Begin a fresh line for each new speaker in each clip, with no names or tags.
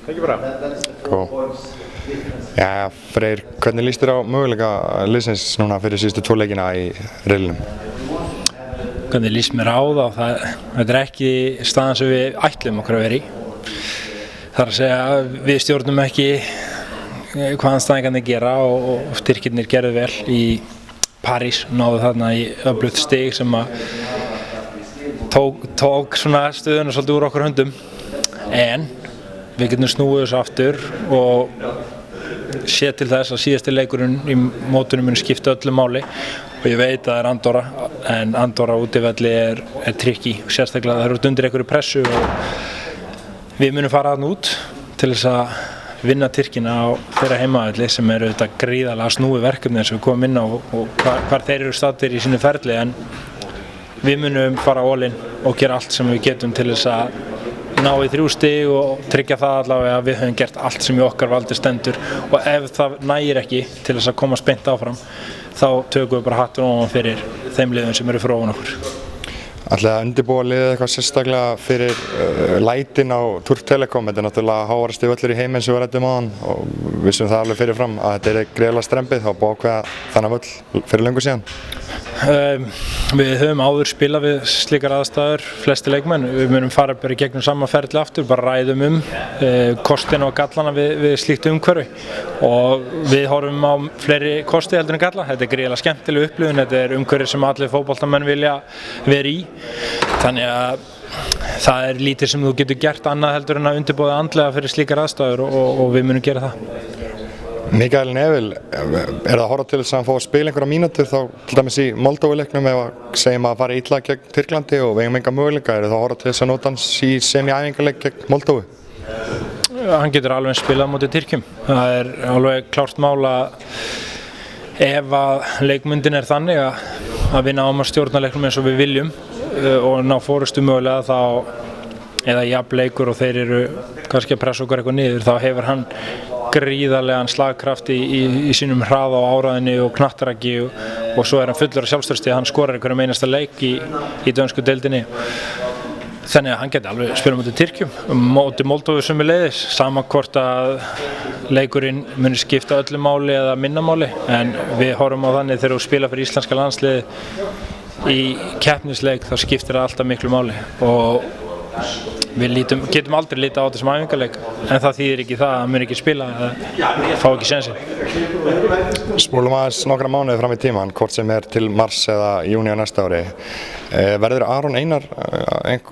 Ekki bara.
Góð. Ja, Freyr, hvernig líst þér á möguleika liðsins núna fyrir síðustu 2 leikina í riðlinum?
Hvernig líst mér á það? Þetta er ekki staðan sem við ætlum okkur að vera í. Það er að segja að við stjórnum ekki hvað andstæðingarnir gera og Tyrkirnir gerðu vel í París, náðu þarna í öflugt stig sem að tók svona stöðuna svolítið úr okkur höndum. En við getum snúið þessu aftur og séð til þess að síðasti leikurinn í mótunum muni skipta öllu máli og ég veit að það er Andorra, en Andorra útivelli er tricky, sérstaklega það eru undir einhverju pressu og við munum fara þarna út til þess að vinna Tyrkina á þeirra heimavelli sem eru auðvitað gríðarlega snúið verkefni eins og við komum inn á og hvar þeir eru staddir í sínu ferli, en við munum fara all in og gera allt sem við getum til þess að ná í 3 stig og tryggja það allavega að við höfum gert allt sem í okkar valdi stendur og ef það nægir ekki til þess að komast beint áfram þá tökum við bara hattinn ofan fyrir þeim liðum sem eru fyrir ofan okkur.
Ætlaði að undirbúa liðið eitthvað sérstaklega fyrir lætin á Turk Telekom, þetta er náttúrulega hávarasti völlur í heiminn sem við ræddum á hann og vissum það alveg fyrirfram að þetta er gríðarlega strembið þá búið ákveða þannig völl fyrir löngu síðan.
Við höfum áður spilað við slíkar aðstæður, flesti leikmenn. Við munum fara bara í gegnum sama ferli aftur, bara ræðum kostina og gallana við slíkt umhverfi og við horfum á fleiri kosti heldur en galla. Þetta er gríðarlega skemmtileg upplifun, þetta er umhverfi sem allir fótboltamenn vilja vera í. Þannig að það er lítið sem þú getur gert annað heldur en að undirbúa andlega fyrir slíkar aðstæður og við munum gera það.
Mikael Neville, er það að horfa til þess að hann fá að spila einhverja mínútur þá til dæmis í Moldóvu-leiknum ef að segjum að fara illa gegn Tyrklandi og við eigum enga möguleika, er það að horfa til þess að nota hans í semi-æfingarleik gegn Moldóvu?
Hann getur alveg spilað móti Tyrkjum. Það er alveg klárt mál að ef að leikmyndin er þannig að vinna að stjórna leiknum eins og við viljum og ná fórustu mögulega þá eða jafn leikur og þeir eru kannski að pressa okkur eitthvað niður þá hefur hann gríðarlegan slagkraft í sínum hraða og áræðinni og knattaraki og svo er hann fullur af sjálfstraustið, hann skorar einhverjum einasta leik í dönsku deildinni. Þannig að hann geti alveg spila móti Tyrkjum, móti Moldóvu sömuleiðis, sama hvort að leikurinn muni skipta öllu máli eða minna máli, en við horfum á þannig þegar þú spila fyrir íslenska landsliði í keppnisleik þá skiptir það alltaf miklu máli og við getum aldrei litið á þetta sem æfingarleik en það þýðir ekki það að hann mun ekki spila eða fá ekki sénsinn.
Spólum aðeins nokkra mánuði fram í tímann, hvort sem er til mars eða júní á næsta ári. Verður Aron Einar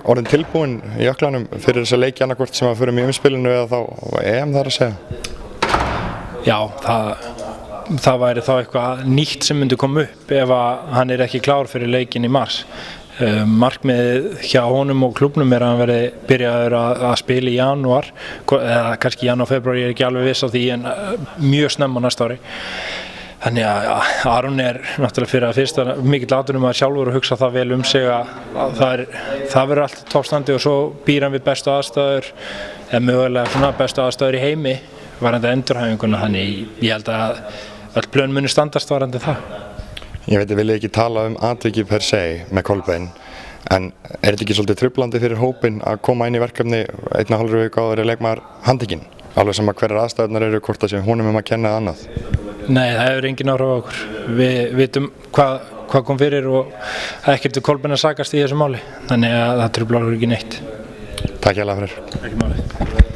orðinn tilbúinn í jöklanum fyrir þessa leiki annarkvort sem að förum í umspilinu eða þá EM þar að segja?
Já, það væri þá eitthvað nýtt sem myndi koma upp ef að hann er ekki klár fyrir leikin í mars. Markmiðið hjá honum og klúbnum er að hann verði byrjaður að spila í janúar eða kannski janúar, febrúar, ég er ekki alveg viss á því en mjög snemma næsta ári. Þannig að Aron er náttúrulega fyrir að fyrsta mikill atvinnumaður sjálfur og hugsa það vel um sig að það verður allt toppstandi og svo býr hann við bestu aðstæður eða mögulega svona bestu aðstæður í heimi varðandi endurhæfinguna, þannig ég held að öll plön muni standast varðandi það.
Ég veit að vilja ekki tala atviki per se með Kolbeinn, en er þetta ekki svolítið truflandi fyrir hópinn að koma inn í verkefni 1,5 viku áður er leikmaður handtekinn? Alveg sem að hverjar aðstæðurnar eru hvort það sé honum að kenna eða annað? Nei, það hefur engin áhrif á okkur. Við vitum hvað kom fyrir og ekkert við Kolbeinn að sakast í þessu máli, þannig að það truflar okkur ekki neitt. Takk hérlega fyrir. Ekki máli.